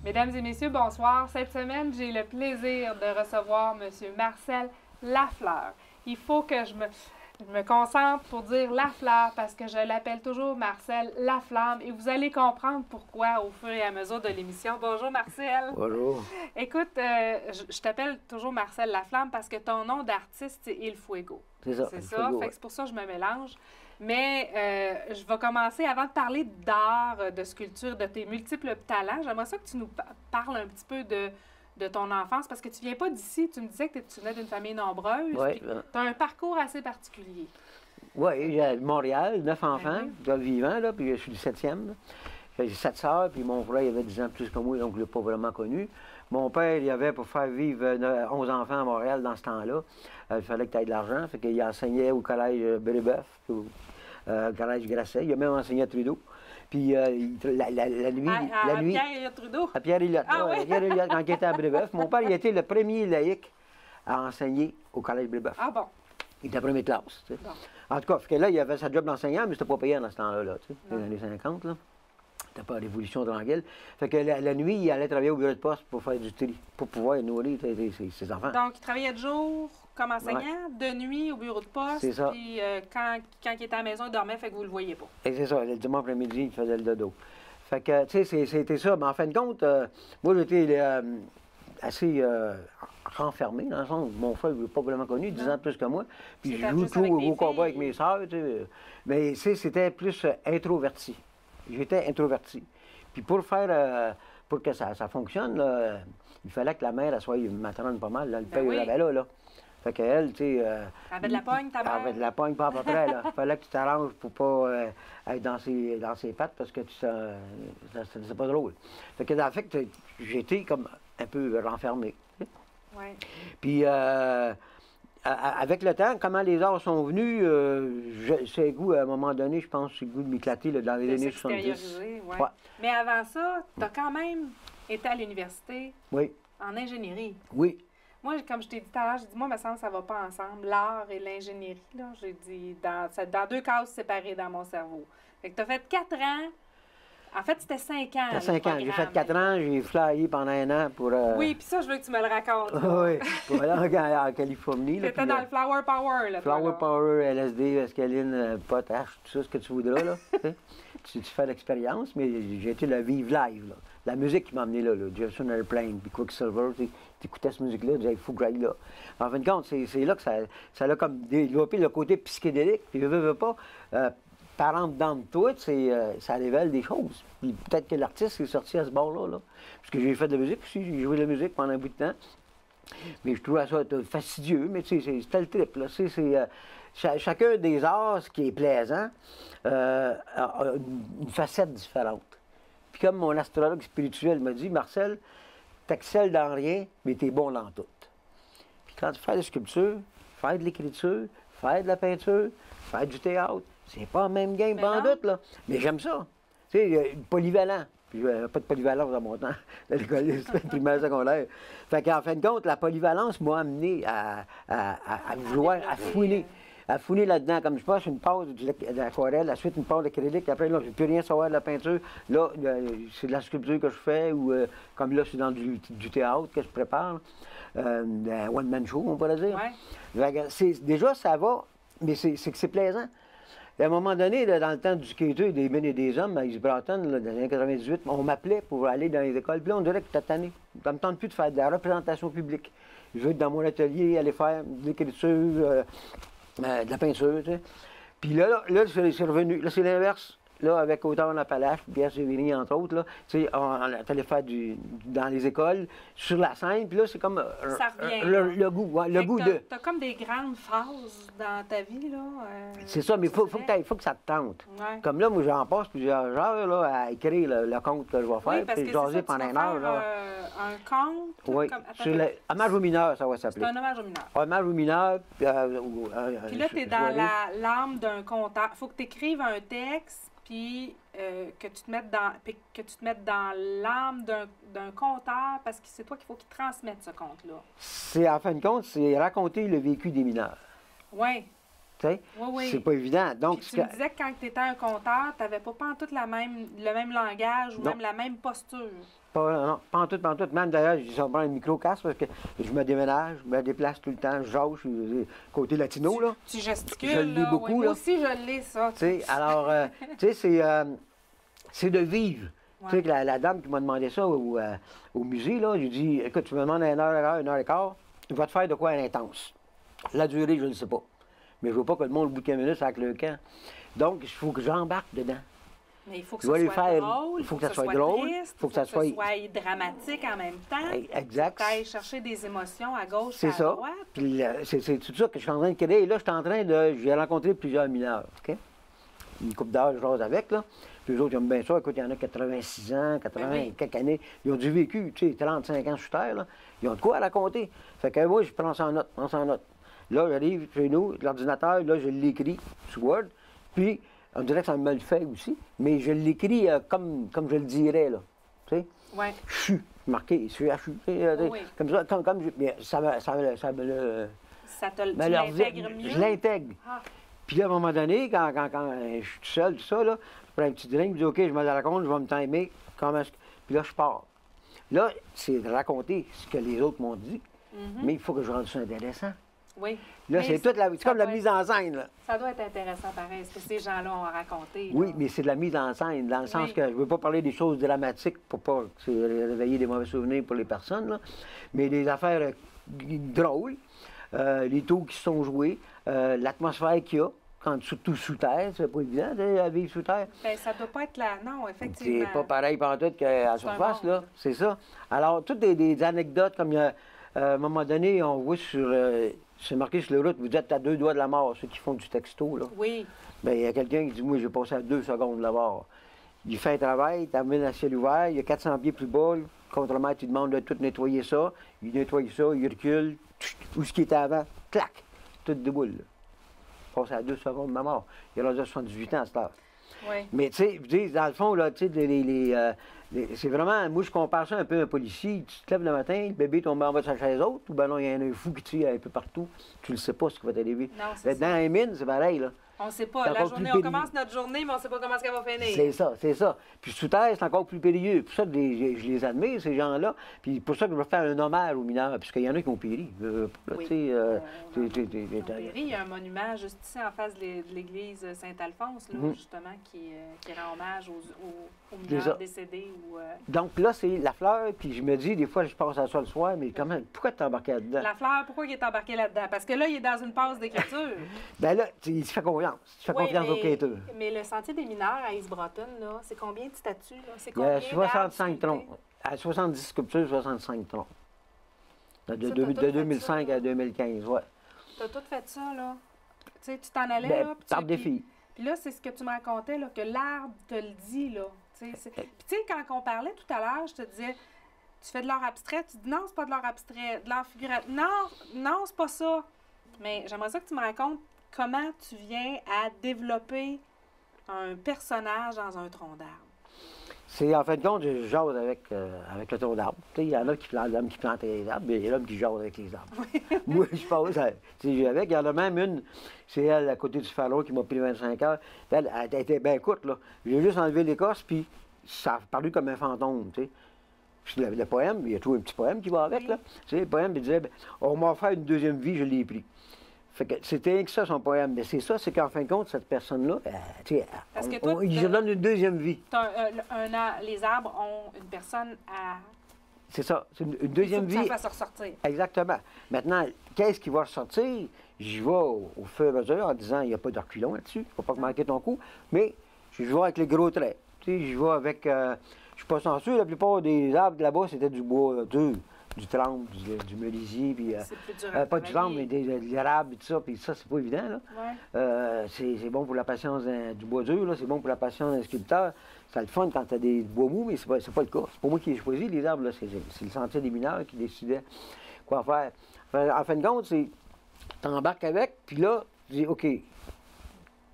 Mesdames et messieurs, bonsoir. Cette semaine, j'ai le plaisir de recevoir M. Marcel Lafleur. Il faut que je me concentre pour dire Lafleur parce que je l'appelle toujours Marcel Laflamme et vous allez comprendre pourquoi au fur et à mesure de l'émission. Bonjour Marcel. Bonjour. Écoute, je t'appelle toujours Marcel Laflamme parce que ton nom d'artiste, c'est Il Fuego. C'est ça. C'est ça. Fait que c'est pour ça que je me mélange. Mais je vais commencer, avant de parler d'art, de sculpture, de tes multiples talents, j'aimerais ça que tu nous parles un petit peu de ton enfance, parce que tu viens pas d'ici. Tu me disais que tu venais d'une famille nombreuse. Oui. Tu as un parcours assez particulier. Oui, j'ai Montréal, 9 enfants, vivants, là, puis je suis le 7e. J'ai 7 sœurs, puis mon frère, il avait 10 ans plus que moi, donc je ne l'ai pas vraiment connu. Mon père, il avait pour faire vivre 11 enfants à Montréal dans ce temps-là. Il fallait que tu aies de l'argent, fait qu'il enseignait au collège Brébeuf, au collège Grasset. Il a même enseigné à Trudeau. Puis la nuit... À Pierre-Éliott Trudeau? À Pierre-Éliott, oui? Pierre-Éliott, quand il était à Brébeuf. Mon père, il était le premier laïc à enseigner au collège Brébeuf. Ah bon? Il était à première classe, tu sais. Bon. En tout cas, parce que là, il avait sa job d'enseignant, mais c'était pas payant dans ce temps-là, tu sais, dans les années 50, là. C'était pas la révolution tranquille. Fait que la nuit, il allait travailler au bureau de poste pour faire du tri, pour pouvoir nourrir ses enfants. Donc, il travaillait de jour comme enseignant, de nuit au bureau de poste. C'est ça. Puis quand il était à la maison, il dormait, fait que vous le voyez pas. Et c'est ça, le dimanche après-midi, il faisait le dodo. Fait que, tu sais, c'était ça. Mais en fin de compte, moi, j'étais assez renfermé, dans le sens où mon frère, je l'ai pas vraiment connu, 10 ans plus que moi. Puis je joue tout au combat avec mes sœurs, tu sais. Mais, tu sais, c'était plus introverti. J'étais introverti. Puis pour que ça fonctionne, là, il fallait que la mère, elle soit matrone pas mal, là, le père, il avait là. Fait qu'elle, tu sais... Elle avait de la pogne, ta mère? Elle avait de la pogne, pas à peu près, là. Il fallait que tu t'arranges pour pas être dans ses pattes parce que c'est pas drôle. Fait que, en fait, j'étais comme un peu renfermé. Oui. Puis, avec le temps, comment les arts sont venus, c'est le goût, à un moment donné, je pense, c'est le goût de m'éclater dans les années 70. Ouais. Ouais. Mais avant ça, tu as quand même été à l'université Oui. en ingénierie. Oui. Moi, comme je t'ai dit tout à l'heure, j'ai dit, moi, il me semble que ça va pas ensemble, l'art et l'ingénierie. J'ai dit, dans deux cases séparées dans mon cerveau. Fait que tu as fait 4 ans. En fait, c'était 5 ans. C'était 5 ans. J'ai fait 4 ans, j'ai flyé pendant un an pour... Oui, puis ça, je veux que tu me le racontes. Oui, pour aller en Californie. Tu étais dans le Flower Power, là. Flower Power, LSD, escaline, potache, tout ça, ce que tu voudras, là. tu fais l'expérience, mais j'ai été le vivre live, là. La musique qui m'a amené là, Jefferson Airplane, puis Quicksilver, tu écoutais cette musique-là, tu disais, il faut que j'aille là. En fin de compte, c'est là que ça a comme développé le côté psychédélique, puis je veux pas, par en dedans de toi, ça révèle des choses. Puis peut-être que l'artiste est sorti à ce bord-là, là. Parce que j'ai fait de la musique aussi, j'ai joué de la musique pendant un bout de temps. Mais je trouvais ça fastidieux, mais tu sais, c'était le trip, là. Chacun des arts, ce qui est plaisant, a une facette différente. Puis comme mon astrologue spirituel m'a dit, Marcel, t'excelles dans rien, mais t'es bon dans tout. Puis quand tu fais de la sculpture, faire de l'écriture, faire de la peinture, faire du théâtre, c'est pas le même game doute, là. Mais j'aime ça. Tu sais, polyvalent. Puis pas de polyvalence dans mon temps, dans l'école primaire secondaire. Fait qu'en fin de compte, la polyvalence m'a amené à vouloir, à fouiner là-dedans. Comme je passe une pause de l'aquarelle, ensuite une pause d'acrylique, après, là, je ne peux rien savoir de la peinture. Là, c'est de la sculpture que je fais, ou comme là, c'est dans du théâtre que je prépare. Un one-man show, on pourrait dire. Ouais. Déjà, ça va, mais c'est que c'est plaisant. Et à un moment donné, là, dans le temps du skater, des men et des hommes, à East Broughton, là, dans les années 98, on m'appelait pour aller dans les écoles. Puis là, on dirait que t'as tanné. Ça me tente plus de faire de la représentation publique. Je veux être dans mon atelier, aller faire de l'écriture, de la peinture, tu sais. Puis là, c'est revenu. Là, c'est l'inverse. Là, avec Auteur en Appalaches, Pierre Sévéry, entre autres, là, tu sais, on allait faire dans les écoles, sur la scène, puis là, c'est comme ça revient, le goût, ouais, le goût de... T'as comme des grandes phases dans ta vie, là. C'est ça, mais il faut que ça te tente. Ouais. Comme là, moi, j'en passe plusieurs heures là, à écrire le conte que je vais faire, oui, parce puis que jaser ça, pendant tu une vas heure. faire, Là. Un conte? Oui, hommage aux mineurs, ça va s'appeler. C'est un hommage aux mineurs. Hommage aux mineurs. Puis là, tu es dans l'âme d'un conteur. Il faut que tu écrives un texte, puis que tu te mettes dans l'âme d'un conteur, parce que c'est toi qu'il faut qu'il transmette ce conte-là. C'est, en fin de compte, c'est raconter le vécu des mineurs. Oui. Tu sais? Oui. C'est pas évident. Donc, tu me disais que quand tu étais un conteur, tu n'avais pas tout le même langage ou non. même la même posture. Pas, non, pas en tout, pas en tout. Même d'ailleurs, je dis, ça me prend un micro-casque parce que je me déménage, je me déplace tout le temps, je jase, je suis côté latino, là. Tu gesticules, Je le lis là. beaucoup, Oui, moi là. aussi, je l'ai, ça. Tu sais, alors, tu sais, c'est de vivre. Ouais. Tu sais, que la dame qui m'a demandé ça au musée, là, j'ai dit, écoute, tu me demandes 1 heure et quart, tu vas te faire de quoi intense? La durée, je ne sais pas. Mais je veux pas que le monde, au bout de 15 minutes, avec le camp. Donc, il faut que j'embarque dedans. Mais il faut que Je ça vais lui soit faire- drôle, il faut que ça soit drôle, triste, il faut que ça soit- dramatique en même temps. Exact. Tu ailles chercher des émotions à gauche et C'est à ça. droite. Puis c'est tout ça que je suis en train de créer. Et là, je suis en train de. J'ai rencontré plusieurs mineurs, OK? Une couple d'âge, je jase avec, là. Puis eux autres, ils aiment bien ça. Écoute, il y en a 86 ans, 80, Ben oui. quelques années. Ils ont du vécu, tu sais, 35 ans sur terre, là. Ils ont de quoi à raconter. Fait que moi, je prends ça en note, prends ça en note. Là, j'arrive chez nous, l'ordinateur, là, je l'écris sur Word. Puis, on dirait que ça me le fait aussi, mais je l'écris comme je le dirais, là. Tu sais? Oui. CHU, marqué, CHU. Oui. Comme ça, mais ça me le. Ça te me tu leur l'intègres dit- mieux. Je l'intègre. Ah. Puis là, à un moment donné, quand je suis tout seul, tout ça, là, je prends un petit drink, je dis, OK, je me le raconte, je vais me timer. Puis là, je pars. Là, c'est de raconter ce que les autres m'ont dit, mais il faut que je rende ça intéressant. Oui. Là, Mais c'est toute la, c'est ça comme la doit mise en scène, là. Ça doit être intéressant pareil, ce que ces gens-là ont raconté. Oui, là. mais c'est de la mise en scène, dans le sens Oui. que je ne veux pas parler des choses dramatiques pour pas que réveiller des mauvais souvenirs pour les personnes, là, mais des affaires drôles, les taux qui se sont joués, l'atmosphère qu'il y a, quand surtout sous terre, c'est pas évident de vivre sous terre. Ben, ça doit pas être là. Non, C'est effectivement. pas pareil pantoute qu'à la C'est un surface, monde. là, c'est ça. Alors, toutes des anecdotes, comme il y a, à un moment donné, on voit c'est marqué sur la route, vous êtes à 2 doigts de la mort, ceux qui font du texto, là. Oui. Bien, il y a quelqu'un qui dit, moi, j'ai passé à 2 secondes de la mort. Il fait un travail, il termine à ciel ouvert, il y a 400 pieds plus bas, le contre-maître, il demande de tout nettoyer ça, il nettoie ça, il recule, tout ce qui était avant, clac, tout déboule, là. Passé à 2 secondes de ma mort. Il a rendu à 78 ans à cette heure. Oui. Mais tu sais, je dis, dans le fond, là, tu sais, c'est vraiment, moi, je compare ça un peu à un policier. Tu te lèves le matin, le bébé tombe en bas de sa chaise haute, ou ben non, il y a un fou qui tue un peu partout. Tu ne sais pas ce qui va t'arriver. Non, c'est Dans les mines, c'est pareil, là. On ne sait pas. C'est La encore journée, plus on commence notre journée, mais on ne sait pas comment est-ce qu'elle va finir. C'est ça, c'est ça. Puis sous terre, c'est encore plus périlleux. Pour ça que je les admire, ces gens-là. Puis pour ça que je veux faire un hommage aux mineurs, puisqu'il y en a qui ont péri. Oui. Tu sais, Ils ont péri. Il y a un monument juste ici en face de l'église Saint-Alphonse, là, justement, qui rend hommage aux C'est ça. mineurs décédés. Donc là, c'est la fleur, puis je me dis, des fois, je passe à ça le soir, mais quand même, pourquoi tu embarqué là-dedans? La fleur, pourquoi il est embarqué là-dedans? Parce que là, il est dans une passe d'écriture. Ben là, il se fait confiance. Il se fait Oui, confiance au quêteux. mais le sentier des mineurs à East Broughton, là, c'est combien de statues? Là? C'est Il y a combien 65 d'arbres troncs. À 70 sculptures, 65 troncs. De, Ça, t'as de- tout de fait 2005 ça, à 2015, ouais. Tu as tout fait ça, là. Tu sais, tu t'en allais, Ben, là. puis par tu- défi. Puis là, c'est ce que tu me racontais, là, que l'arbre te le dit, là. Puis tu sais, quand on parlait tout à l'heure, je te disais, tu fais de l'art abstrait, tu dis non, c'est pas de l'art abstrait, de l'art figuratif. Non, c'est pas ça. Mais j'aimerais ça que tu me racontes comment tu viens à développer un personnage dans un tronc d'arbre. C'est en fin de compte, je jase avec le tronc d'arbre. Tu sais, il y en a qui plantent, l'homme qui plante les arbres, mais il y a l'homme qui jase avec les arbres. Moi, je passe, tu sais, avec. Il y en a même une, c'est elle à côté du pharaon qui m'a pris 25 heures. Elle était bien courte, là. J'ai juste enlevé l'écorce, puis ça a paru comme un fantôme, tu sais. Puis le poème, il y a toujours un petit poème qui va avec, là. Tu sais, le poème, il disait, ben, on m'a offert une deuxième vie, je l'ai pris. Fait que c'était rien que ça, son poème. Mais c'est ça, c'est qu'en fin de compte, cette personne-là, tu sais, Parce que toi, il se donne une deuxième vie. Les arbres ont une personne à... C'est ça, c'est une Il faut deuxième que vie. ça fasse ressortir. Exactement. Maintenant, qu'est-ce qui va ressortir? J'y vais au fur et à mesure en disant, il n'y a pas de reculons là-dessus, il ne faut pas manquer ton coup, mais je vais avec les gros traits. Tu sais, j'y vais avec... je suis pas censé, la plupart des arbres là-bas, c'était du bois dur, du trempe, du merisier, puis... C'est plus dur à pas du trempe, mais travailler. de l'érable et tout ça, puis ça, c'est pas évident, là. Ouais. C'est bon pour la patience du bois dur, là, c'est bon pour la patience d'un sculpteur. C'est le fun quand tu as des bois mous, mais c'est pas le cas. C'est pas moi qui ai choisi les arbres, là, c'est le sentier des mineurs qui décidait quoi faire. En fin de compte, c'est t'embarques avec, puis là, tu dis, OK,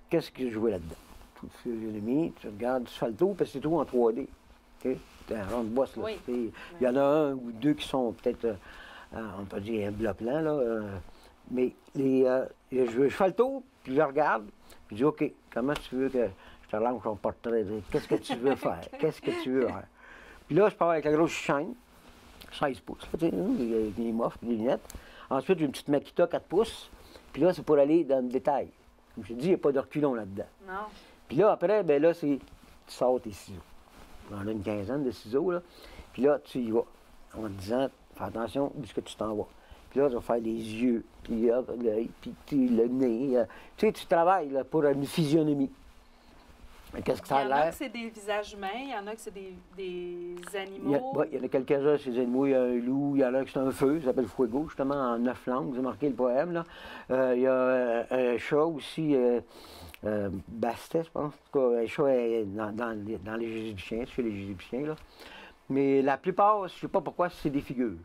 qu'est-ce que je vois là-dedans? Tu fais l'ennemi, tu regardes, tu fais le tour, parce que c'est tout en 3D. OK? T'es un rond de bosse, là. Oui. Il y en a un ou deux qui sont peut-être, on peut dire, un bloc blanc, là. Mais je fais le tour, puis je regarde, puis je dis, OK, comment tu veux que je te lance ton portrait? Qu'est-ce que tu veux faire? Qu'est-ce que tu veux faire? Puis là, je pars avec la grosse chaîne, 16 pouces, là, tu sais, des mofs, des lunettes. Ensuite, j'ai une petite Makita 4 pouces. Puis là, c'est pour aller dans le détail. Comme je te dis, il n'y a pas de reculon là-dedans. Non. Puis là, après, ben là, tu sors tes ciseaux. On a une quinzaine de ciseaux, là. Puis là, tu y vas, en te disant, fais attention où est-ce que tu t'en vas. Puis là, tu vas faire les yeux, puis l'œil, puis le nez. Tu sais, tu travailles là, pour une physionomie. Mais qu'est-ce que ça a Il y en a l'air? que c'est des visages humains, il y en a que c'est des Il y, animaux. il y en a quelques-uns, c'est des animaux, il y a un loup, il y en a qui c'est un feu, ça s'appelle Fuego, justement, en 9 langues, j'ai marqué le poème, là. Il y a un chat aussi, Bastet, je pense. En tout cas, un chat est dans les Égyptiens, chez les Égyptiens, là. Mais la plupart, je ne sais pas pourquoi, c'est des figures.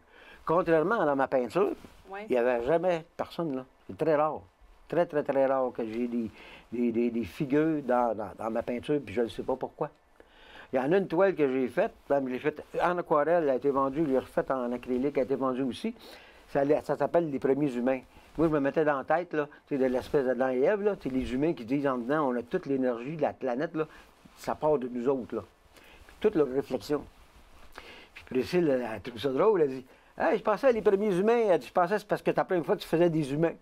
Contrairement à ma peinture, Ouais. il n'y avait jamais personne, là. C'est très rare. Très, très, très rare que j'ai des figures dans ma peinture, puis je ne sais pas pourquoi. Il y en a une toile que j'ai faite, je l'ai faite en aquarelle, elle a été vendue, je l'ai refaite en acrylique, elle a été vendue aussi. Ça s'appelle Les premiers humains. Moi, je me mettais dans la tête, là, tu sais, de l'espèce d'Adam et Ève, là, tu sais, les humains qui disent en dedans, on a toute l'énergie de la planète, là, ça part de nous autres, là. Puis toute leur réflexion. Puis Priscille, elle a trouvé ça drôle, elle a dit, hey, je pensais à les premiers humains, elle dit, je pensais que c'est parce que tu as une fois que tu faisais des humains.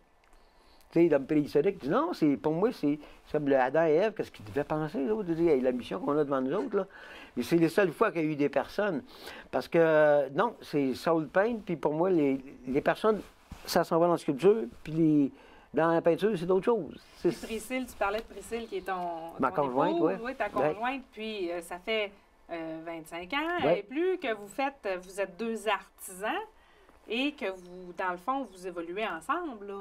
Tu sais, l'homme préhistorique dit non, pour moi, c'est comme Adam et Ève, qu'est-ce qu'ils devaient penser, l'autre, de dire, hey, la mission qu'on a devant nous autres, là. Et c'est les seules fois qu'il y a eu des personnes. Parce que, non, c'est soul paint, puis pour moi, les personnes, ça s'en va dans la sculpture, puis dans la peinture, c'est d'autres choses. Puis Priscille, tu parlais de Priscille qui est Ma ton conjointe, époux, oui. oui, ta conjointe, puis ça fait 25 ans Ouais. et plus que vous êtes deux artisans et que vous, dans le fond, vous évoluez ensemble, là.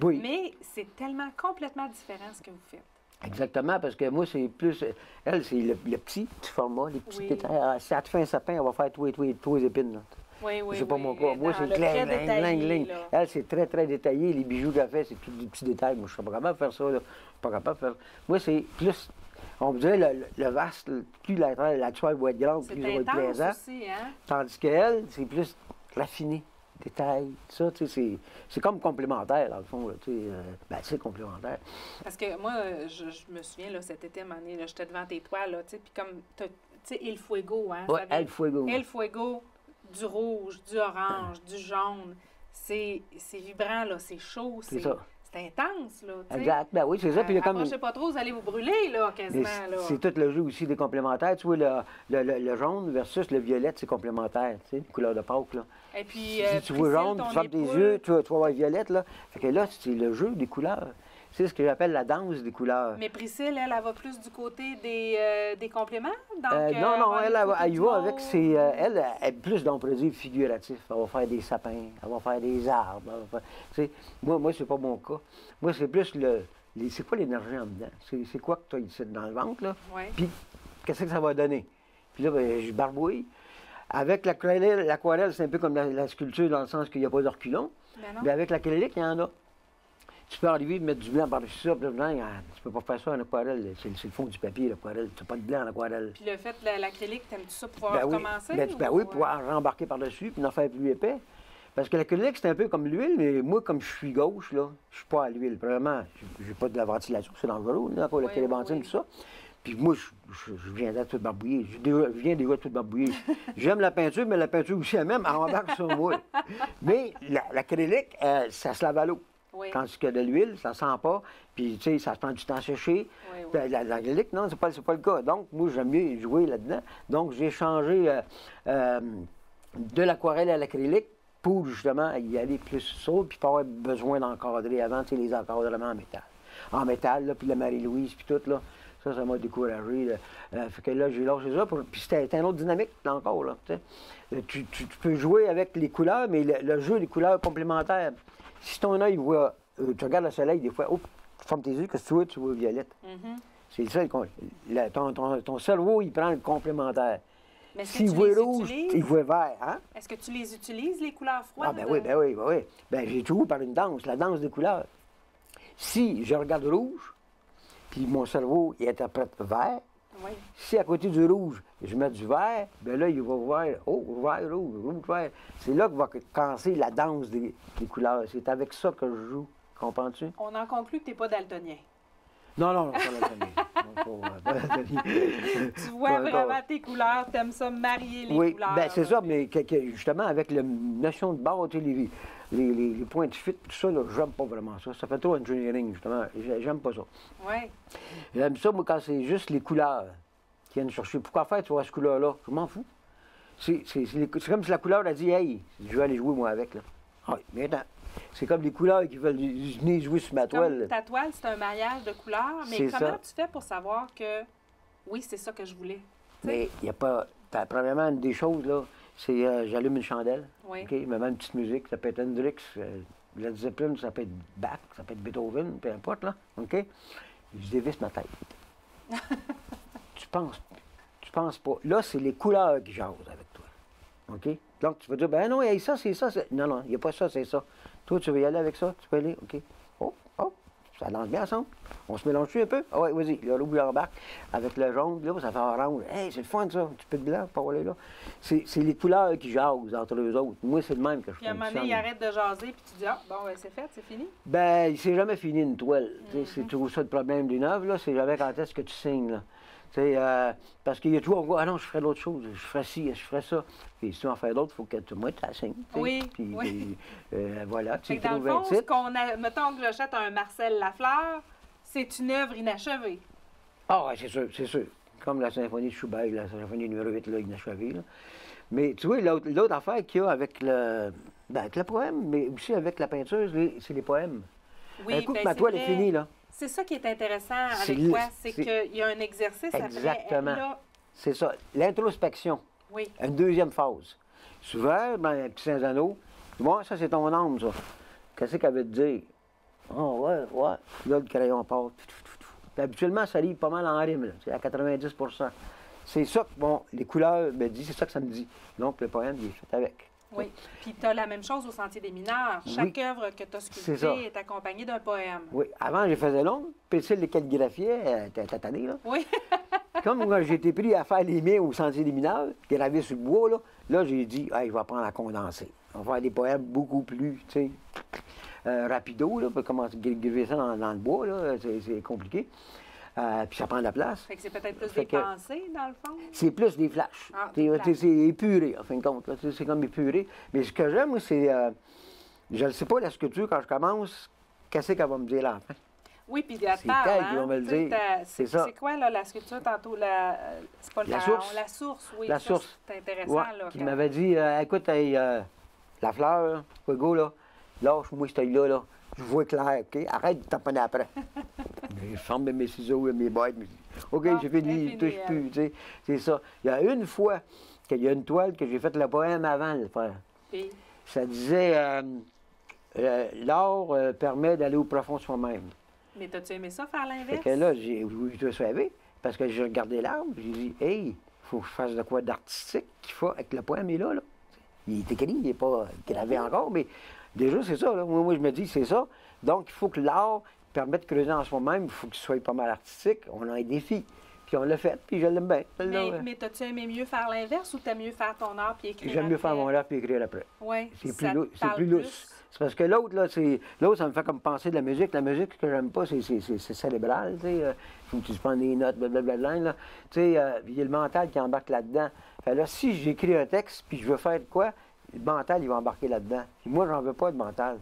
Oui. Mais c'est tellement complètement différent ce que vous faites. Exactement, parce que moi, c'est plus. Elle, c'est le petit format, les petits Oui. détails. Si elle te fait un sapin, elle va faire tous les épines, là. Oui, oui, C'est pas oui. mon cas. Moi, Dans c'est le très détaillé, cling. là. Elle, c'est très, très détaillé. Les bijoux qu'elle fait, c'est tous des petits détails. Moi, je suis pas capable de faire ça, là. Je suis pas capable de faire. Moi, c'est plus. On me dirait le vaste, plus la toile va être grande, plus C'est elle va être intense plaisant. aussi, hein? Tandis qu'elle, c'est plus raffiné, détail, tout ça, tu sais, c'est comme complémentaire, dans le fond, là, tu sais. Ben, c'est complémentaire. Parce que moi, je me souviens, là, cet été, à un moment donné, là, j'étais devant tes toiles, là, tu sais, puis comme, tu sais, El Fuego, hein? Ouais, ça vient- El Fuego. El Fuego, du rouge, du orange, du jaune. C'est vibrant, là, c'est chaud, C'est ça. c'est intense, là, tu sais. Exact. Ben oui, c'est ça. Puis il y a comme. Approchez pas trop, vous allez vous brûler, là, Mais quasiment, là. c'est tout le jeu aussi des complémentaires. Tu vois, le jaune versus le violet, c'est complémentaire, tu sais, une couleur de Pâques, là. Et puis, Si tu Priscille, vois jaune, ton tu fermes tes épouse- yeux, tu vas voir violette, là. Fait que là, c'est le jeu des couleurs. C'est ce que j'appelle la danse des couleurs. Mais Priscille, elle va plus du côté des compléments? Donc, Non, va aller elle, du elle, côté elle y du va mauve. avec ses. Elle est plus dans le produit figuratif. Elle va faire des sapins, elle va faire des arbres. Elle va faire, tu sais, moi c'est pas mon cas. Moi, c'est plus c'est quoi l'énergie en dedans? C'est quoi que tu as ici dans le ventre, là? Ouais. Puis, qu'est-ce que ça va donner? Puis là, ben, je barbouille. Avec l'aquarelle, c'est un peu comme la sculpture dans le sens qu'il n'y a pas de reculons. Ben non. Mais avec l'acrylique, il y en a. Tu peux arriver et mettre du blanc par-dessus ça, puis le blanc, tu peux pas faire ça en aquarelle. C'est le fond du papier, l'aquarelle. Tu n'as pas de blanc en aquarelle. Puis le fait de l'acrylique, t'aimes-tu ça pouvoir Ben oui, recommencer? ben ou, oui, pouvoir rembarquer par-dessus puis en faire plus épais. Parce que l'acrylique, c'est un peu comme l'huile, mais moi, comme je suis gauche, là, je suis pas à l'huile. Premièrement, j'ai pas de la ventilation, c'est dangereux, là, pour la Oui, télébenthine, oui. tout ça. Puis moi, je viens d'être tout barbouillé. Je viens déjà tout barbouillé. J'aime la peinture, mais la peinture aussi elle-même, elle embarque sur moi. Mais l'acrylique, ça se lave à l'eau. Oui. Tandis que de l'huile, ça sent pas. Puis, tu sais, ça prend du temps à sécher. Oui, oui. Ben, l'acrylique, non, c'est pas le cas. Donc, moi, j'aime mieux jouer là-dedans. Donc, j'ai changé de l'aquarelle à l'acrylique pour, justement, y aller plus sobre, puis pas avoir besoin d'encadrer avant, tu sais, les encadrements en métal. En métal, là, puis la Marie-Louise, puis tout, là. Ça m'a découragé. Fait que là, j'ai lâché ça. Puis c'était une autre dynamique, là, encore, là, tu sais. Tu peux jouer avec les couleurs, mais le jeu des couleurs complémentaires. Si ton œil voit, tu regardes le soleil, des fois, tu fermes tes yeux, qu'est-ce que tu vois violette. Mhm. C'est ça, ton cerveau, il prend le complémentaire. Mais est-ce que S'il tu voit les rouge, utilises? il voit vert, hein? Est-ce que tu les utilises, les couleurs froides? Ah, ben oui, ben oui, ben oui. Ben, j'ai toujours par une danse, la danse des couleurs. Si je regarde rouge, puis mon cerveau, il interprète vert, Oui. si à côté du rouge, je mets du vert, bien là, il va voir, oh, vert, rouge, vert. C'est là que va commencer la danse des couleurs. C'est avec ça que je joue. Comprends-tu? On en conclut que tu n'es pas daltonien. Non, pas la première. Pas l'atelier. Tu vois Pas vraiment encore. tes couleurs, t'aimes ça marier les Oui, couleurs. ben c'est là. ça, mais justement, avec la notion de barre, tu sais, les points de fit, tout ça, là, j'aime pas vraiment ça. Ça fait trop engineering, justement. J'aime pas ça. Oui. J'aime ça, moi, quand c'est juste les couleurs qui viennent chercher. Pourquoi faire, tu vois, cette couleur-là? Je m'en fous. C'est comme si la couleur a dit, hey, je vais aller jouer, moi, avec, là. Ah oui, maintenant. C'est comme les couleurs qui veulent venir jouer sur ma toile. Comme ta toile, c'est un mariage de couleurs, mais C'est comment ça. tu fais pour savoir que oui, c'est ça que je voulais? Mais il n'y a pas. Premièrement, une des choses, là, c'est j'allume une chandelle. Oui. OK? Je mets une petite musique, ça peut être Hendrix, Led Zeppelin, ça peut être Bach, ça peut être Beethoven, peu importe, là. OK? Je dévisse ma tête. Tu penses pas. Là, c'est les couleurs qui jasent avec toi. OK? Donc, tu vas dire, ben non, hey, ça, c'est ça. Non, non, il n'y a pas ça, c'est ça. Toi, tu veux y aller avec ça? Tu peux aller? OK. Oh, oh, ça lance bien ensemble. On se mélange-tu un peu? Ah ouais, vas-y. Le rouge embarque avec le jaune, là, ça fait orange. Hey, c'est le fun, ça. Un petit peu de blanc pour aller là. C'est les couleurs qui jasent entre eux autres. Moi, c'est le même que je Puis à un moment donné, il arrête de jaser, puis tu dis, ah, bon, ben, c'est fait, c'est fini. Ben, c'est jamais fini une toile. C'est toujours ça le problème d'une œuvre, là. C'est jamais quand est-ce que tu signes, là. Parce qu'il y a toujours, on voit, ah non, je ferais d'autres choses, je ferais ci, je ferais ça. Puis si tu en fais d'autres, il faut que moi, tu la signes. Oui, Puis, oui. voilà, tu Fait que dans le trouves un fond, titre. mettons que j'achète un Marcel Lafleur, c'est une œuvre inachevée. Ah, ouais, c'est sûr, c'est sûr. Comme la symphonie de Schubert, la symphonie numéro 8, là, inachevée, là. Mais tu vois, l'autre affaire qu'il y a avec avec le poème, mais aussi avec la peinture, c'est les poèmes. Oui, Un coup que ben, ma c'est toile est vrai. finie, là. C'est ça qui est intéressant C'est avec toi, c'est c'est- qu'il y a un exercice Exactement. après. Là, C'est ça, l'introspection. oui. Une deuxième phase. Souvent, ben, un petit Saint-Anneau, moi, ça, c'est ton âme, ça. Qu'est-ce qu'elle veut te dire? Oh, ouais, ouais. Là, le crayon part. Puis, habituellement, ça lit pas mal en rime, là. C'est à 90 C'est ça que, bon, les couleurs me disent, c'est ça que ça me dit. Donc, le poème, il est fait avec. Oui. Puis tu as la même chose au Sentier des mineurs. Chaque œuvre que tu as C'est ça. sculptée est accompagnée d'un poème. Oui, avant, je les faisais longues, puis tu sais, les calligraphiais, t'es tanné, là. Oui. Comme quand j'ai été pris à faire les miens au Sentier des mineurs, gravés sur le bois, là j'ai dit, hey, je vais apprendre à condenser. On va faire des poèmes beaucoup plus, tu sais, rapido, là, pour commencer à graver ça dans le bois, là, c'est compliqué. Puis ça prend de la place. Fait que c'est peut-être plus Fait des que- pensées, dans le fond. C'est plus des flashs. Ah, des flashs. C'est épuré, en fin de compte. là. C'est comme épuré. Mais ce que j'aime, moi, c'est. Je ne sais pas, la sculpture, quand je commence, qu'est-ce qu'elle va me dire là, à la fin? Oui, puis à C'est part, elle qui va me le tu sais, dire. C'est ça. C'est quoi, là, la sculpture, tantôt, c'est pas le La pharaon, source. la source, oui. La ça, source. C'est intéressant, Ouais, là. qui m'avait dit, écoute, hey, la fleur, Fuego, là, lâche-moi cet œil-là, là. Je vois clair, OK? Arrête de tamponner après. Je ferme mes ciseaux, mes boîtes. OK, Ah, j'ai fini, c'est je touche fini, plus, tu sais. C'est ça. Il y a une fois qu'il y a une toile que j'ai fait le poème avant de le faire. Puis, Ça disait, l'art permet d'aller au profond de soi-même. mais t'as-tu aimé ça, faire Fait l'inverse? que là, je savais, parce que j'ai regardé l'arbre, j'ai dit, hey, il faut que je fasse de quoi d'artistique qu'il faut avec le poème est là, là. Il est écrit, il n'est pas gravé encore, mais déjà, c'est ça. Là. Moi, je me dis, c'est ça. Donc, il faut que l'art permette de creuser en soi-même, il faut qu'il soit pas mal artistique. On a un défi. Puis on l'a fait, puis je l'aime bien. Mais t'as-tu aimé mieux faire l'inverse ou t'aimes mieux faire ton art puis écrire J'aime mieux faire après? mon art puis écrire après. Oui. C'est plus lousse. C'est parce que l'autre, là, l'autre, ça me fait comme penser de la musique. La musique, ce que j'aime pas, c'est cérébral, tu sais. Faut que tu prends des notes, blablabla, là. Tu sais, il y a le mental qui embarque là-dedans. Fait là, si j'écris un texte, puis je veux faire quoi, le mental, il va embarquer là-dedans. Puis moi, j'en veux pas de mental.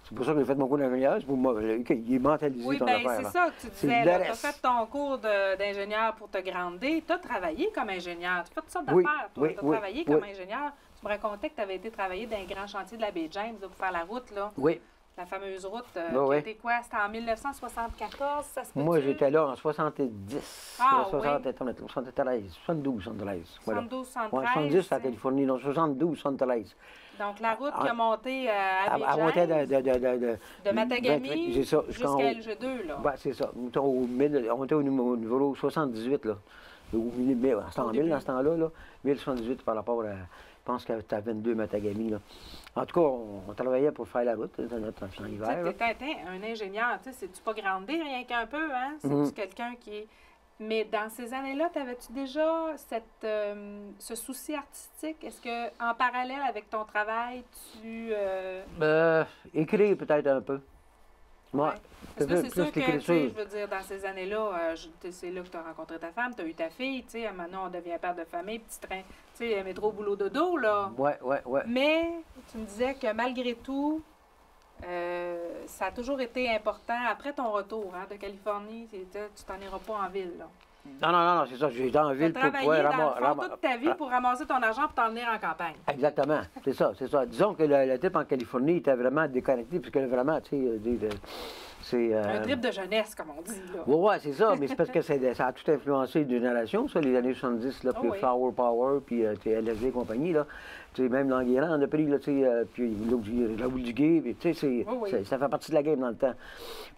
C'est pour ça que j'ai fait mon cours d'ingénieur, c'est pour moi. Il est mentalisé Oui, ton bien, affaire. c'est là. ça que tu C'est disais. le Tu as reste. fait ton cours d'ingénieur pour te grander. Tu as travaillé comme ingénieur. Tu as fait toutes sortes Oui, d'affaires. oui, Tu as oui, travaillé oui. comme ingénieur. Tu me racontais que tu avais été travailler dans un grand chantier de la baie James là, pour faire la route, là. Oui. La fameuse route. Oui, oui. C'était quoi? C'était en 1974, ça se peut? Moi, j'étais là en 70. Ah, 73, 72, 73. Voilà. 72, Ouais, 73. 70, c'est en Californie, non, 72, 73. Donc, la route qui a monté à baie À monter James, de Matagami c'est ça, jusqu'à LG2, là. Ouais, c'est ça. On était au numéro 78, là. C'était en 1000 dans ce temps-là, là. 1078 par rapport à, je pense que c'était à 22 Matagami, là. En tout cas, on travaillait pour faire la route, dans notre en hiver. Tu là. étais un ingénieur, tu sais, c'est-tu pas grandé rien qu'un peu, hein? C'est-tu Mhm. quelqu'un qui est... Mais dans ces années-là, t'avais-tu déjà ce souci artistique? Est-ce que en parallèle avec ton travail, tu... Écrire peut-être un peu. Ouais. Parce que c'est sûr que, tu sais, l'écriture. je veux dire, dans ces années-là, c'est là que tu as rencontré ta femme, tu as eu ta fille, tu sais, maintenant on devient père de famille, petit train, tu sais, métro, boulot, dodo, là. Ouais, ouais, ouais. Mais tu me disais que malgré tout, ça a toujours été important. Après ton retour de Californie, tu t'en iras pas en ville, là. Non, c'est ça. J'ai été en Tu as ville pour travaillé pouvoir dans le fond toute ta vie pour ramasser ton argent pour t'en venir en campagne. Exactement, c'est ça, c'est ça. Disons que le type en Californie était vraiment déconnecté, parce que vraiment, tu sais, c'est... Un trip de jeunesse, comme on dit, là. Ouais, c'est ça, mais c'est parce que ça a tout influencé une génération, ça, les années 70, là, puis oui. Flower Power, puis LSD et compagnie, là. Tu sais, même l'Anguirand, on a pris, là, tu sais, puis Raoul Duguay, puis tu sais, ça fait partie de la game dans le temps.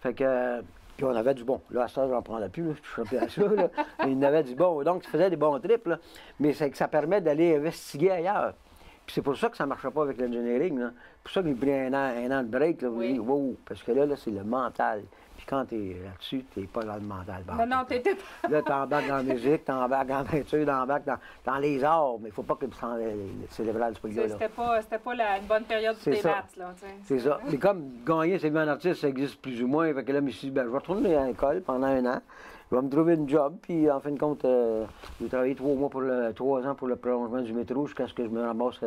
Fait que... Puis on avait du bon. Là, à ça, j'en prendrais plus, là, je toucherais plus à ça. Là. Mais il y en avait du bon. Donc, ça faisait des bons trips, là. Mais c'est que ça permet d'aller investiguer ailleurs. Puis c'est pour ça que ça ne marchait pas avec l'engineering. C'est pour ça que j'ai pris un an de break. Là, Oui. wow, parce que là c'est le mental. Puis quand tu es là-dessus, tu n'es pas dans le mental. Non, non, t'étais pas. Là, tu embarques dans la musique, tu embarques en peinture, tu embarques dans les arts. Mais il ne faut pas que le cérébral soit là. C'était pas une bonne période pour tes maths, là. C'est ça. Mais comme gagner, c'est bien artiste, ça existe plus ou moins. Fait que là, je me suis dit, ben, je vais retourner à l'école pendant un an. Je vais me trouver une job, puis en fin de compte, j'ai travaillé 3 ans pour le prolongement du métro jusqu'à ce que je me ramasse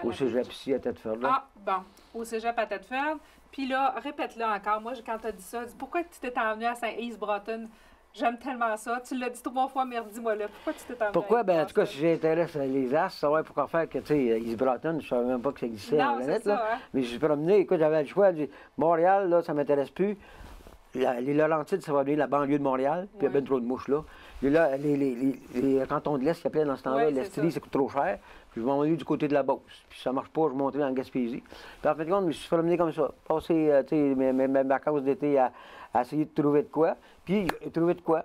au cégep ici à Thetford. Ah, bon, au cégep à Thetford. Puis là, répète-le encore. Moi, quand tu as dit ça, dis, pourquoi tu t'es emmené à Saint-Yves-Broughton? J'aime tellement ça. Tu l'as dit 3 fois, mais redis-moi là. Pourquoi tu t'es emmené? Pourquoi? Ben, en tout cas, si j'intéresse les astres, savoir pourquoi faire que, tu sais, Yves-Broughton, je ne savais même pas que ça existait en planète. Ça, hein? Mais je suis promené, écoute, j'avais le choix. Montréal, là, ça ne m'intéresse plus. Les Laurentides, ça va devenir la banlieue de Montréal, puis il y a bien trop de mouches là. Les cantons de l'Est qui appelaient dans ce temps-là, l'Estrie, ça coûte trop cher. Puis je vais m'envoyer du côté de la Beauce. Puis ça marche pas, je vais monter en Gaspésie. Puis en fin de compte, je me suis promené comme ça. Passer mes vacances d'été à essayer de trouver de quoi. Puis j'ai trouvé de quoi.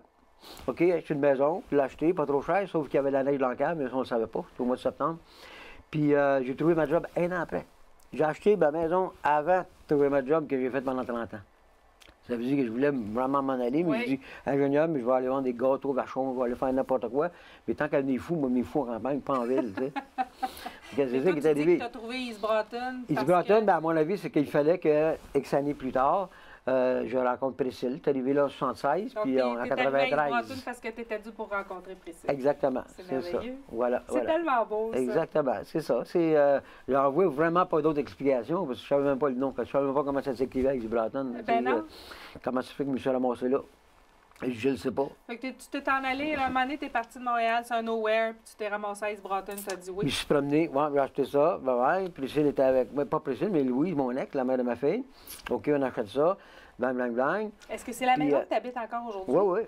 OK, acheter une maison, puis l'acheter, pas trop cher, sauf qu'il y avait de la neige dans le câble, mais ça, on ne le savait pas. C'était au mois de septembre. Puis j'ai trouvé ma job un an après. J'ai acheté ma maison avant de trouver ma job que j'ai faite pendant 30 ans. Ça veut dire que je voulais vraiment m'en aller, mais je dis, ingénieur, mais je vais aller vendre des gâteaux, vachons, je vais aller faire n'importe quoi. Mais tant qu'elle venait fou, moi, mes fous en campagne, pas en ville, tu sais. C'est ça qui est arrivé. Tu as trouvé Yves-Broughton. Yves-Broughton, bien, à mon avis, c'est qu'il fallait que, X années plus tard, je rencontre Priscille. Tu es arrivé là en 76, donc, puis en 93. Yves-Broughton parce que tu étais dû pour rencontrer Priscille. Exactement. C'est merveilleux. Ça. Voilà. C'est tellement beau, ça. Exactement, c'est ça. J'en vois vraiment pas d'autres explications, parce que je ne savais même pas le nom. Je ne savais même pas comment ça s'écrivait avec Yves-Broughton. Ben non. Comment ça fait que je me suis ramassé là? Je ne sais pas. Fait que tu t'es en allé, là, un moment donné, tu es parti de Montréal, c'est un nowhere, puis tu t'es ramassé à Yves-Broughton, tu as dit oui. Je me suis promené, j'ai acheté ça, Priscille était avec moi, pas Priscille, mais Louise, mon ex, la mère de ma fille. OK, on achète ça, blang. Est-ce que c'est la maison que tu habites encore aujourd'hui? Oui.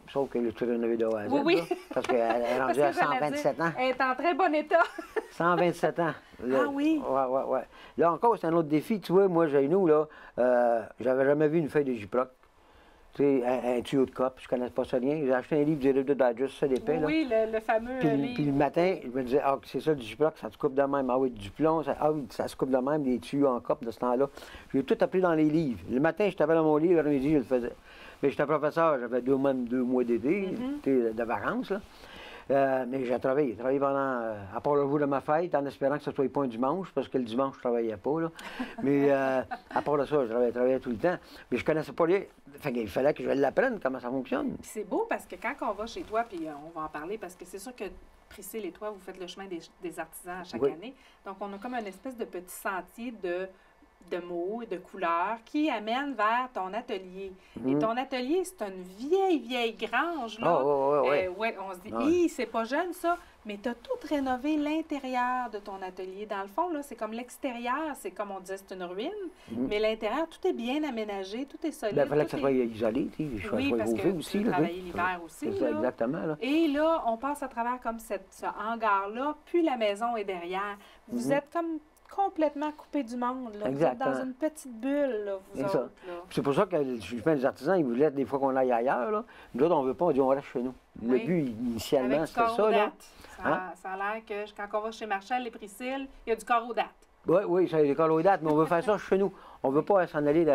Sauf que je suis rénové de A à Z, oui. là, parce qu'elle est rendue à 127 ans. Elle est en très bon état. 127 ans. Là, ah oui? Ouais. Là encore, c'est un autre défi. Tu vois, moi, j'ai nous, là, j'avais jamais vu une feuille de Gyproc. Tu sais, un tuyau de cop, je ne connais pas ça rien. J'ai acheté un livre du Reader's Digest, ça d'épais. Oui, le fameux livre. Puis le matin, je me disais, c'est ça du Gyproc, ça se coupe de même. Ah oui, du plomb, ça se coupe de même, des tuyaux en cop de ce temps-là. J'ai tout appris dans les livres. Le matin, je tapais dans mon livre, le midi, je le faisais. Mais j'étais professeur, j'avais 2 mois d'été, de vacances, là. Mais j'ai travaillé pendant, à part le jour de ma fête, en espérant que ce soit pas un dimanche, parce que le dimanche, je ne travaillais pas, là. Mais à part de ça, je travaillais tout le temps. Mais je ne connaissais pas les... Fait qu'il fallait que je l'apprenne, comment ça fonctionne. Puis c'est beau, parce que quand on va chez toi, puis on va en parler, parce que c'est sûr que Priscille et toi, vous faites le chemin des artisans à chaque année. Donc, on a comme une espèce de petit sentier de mots et de couleurs qui amène vers ton atelier. Et ton atelier, c'est une vieille grange, là. On se dit, c'est pas jeune, ça. Mais tu as tout rénové l'intérieur de ton atelier. Dans le fond, là, c'est comme l'extérieur, c'est comme on disait, c'est une ruine. Mais l'intérieur, tout est bien aménagé, tout est solide. Il fallait que ça soit isolé, oui, parce que aussi. Tu travaillais l'hiver aussi. C'est ça, exactement. Là. Et là, on passe à travers comme ce hangar-là, puis la maison est derrière. Vous êtes comme complètement coupé du monde. Là. Vous êtes dans une petite bulle, là, vous autres. C'est pour ça que je fais des artisans, ils voulaient des fois qu'on aille ailleurs. Là. Nous autres, on ne veut pas, on dit on reste chez nous. Le but, initialement, c'était ça. Là. Ça a l'air que quand on va chez Marshall et Priscille, il y a du corps aux dates. Oui, ça y a des corps aux dates, mais on veut faire ça chez nous. On ne veut pas s'en aller,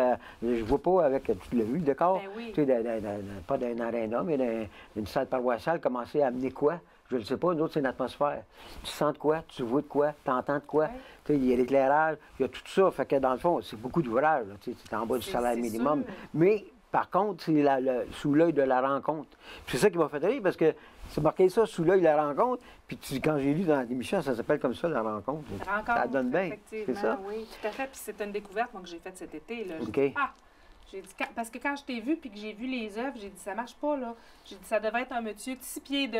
je ne vois pas avec, tu l'as vu, le décor, tu sais, pas d'un aréna, mais d'une salle paroissiale, commencer à amener quoi? Je ne sais pas, nous autres, c'est une atmosphère. Tu sens de quoi, tu vois de quoi, tu entends de quoi. Ouais. Tu sais, il y a l'éclairage, il y a tout ça. Fait que dans le fond, c'est beaucoup d'ouvrages. Tu es en bas du salaire C'est minimum. sûr. Mais par contre, c'est sous l'œil de la rencontre. Puis c'est ça qui m'a fait rire parce que c'est marqué ça, sous l'œil de la rencontre. Puis quand j'ai lu dans l'émission, ça s'appelle comme ça, la rencontre. Ça donne bien. C'est Effectivement, ça? oui, tout à fait. Puis c'est une découverte, moi, que j'ai faite cet été. Là. J'ai OK. dit, j'ai dit, parce que quand je t'ai vu puis que j'ai vu les œuvres, j'ai dit, ça marche pas, là. J'ai dit, ça devrait être un monsieur de 6 pieds de,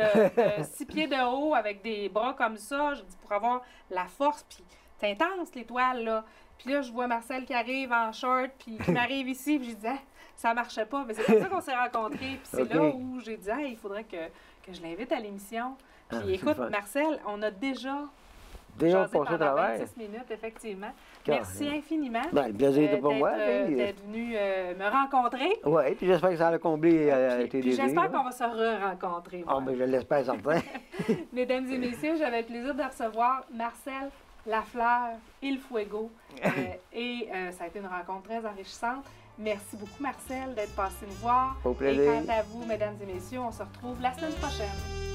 6 pieds de haut avec des bras comme ça. J'ai dit, pour avoir la force. Puis c'est intense, l'étoile, là. Puis là, je vois Marcel qui arrive en short, puis qui m'arrive ici, puis j'ai dit, ça marchait pas. Mais c'est comme ça qu'on s'est rencontrés. Puis c'est OK. là où j'ai dit, il faudrait que je l'invite à l'émission. Puis c'est écoute, le fun. Marcel, on a déjà Déjà jasé passé au pendant travers. 26 minutes, effectivement. Car- Merci infiniment Ben, le plaisir était pour moi. d'être venu me rencontrer. Oui, puis j'espère que ça a comblé tes Puis désirs. j'espère là. qu'on va se re-rencontrer. Ah, ben, je l'espère certain. Mesdames et messieurs, j'avais le plaisir de recevoir Marcel Lafleur, Il Fuego. Et ça a été une rencontre très enrichissante. Merci beaucoup, Marcel, d'être passé nous voir. Au plaisir. Et quant à vous, mesdames et messieurs, on se retrouve la semaine prochaine.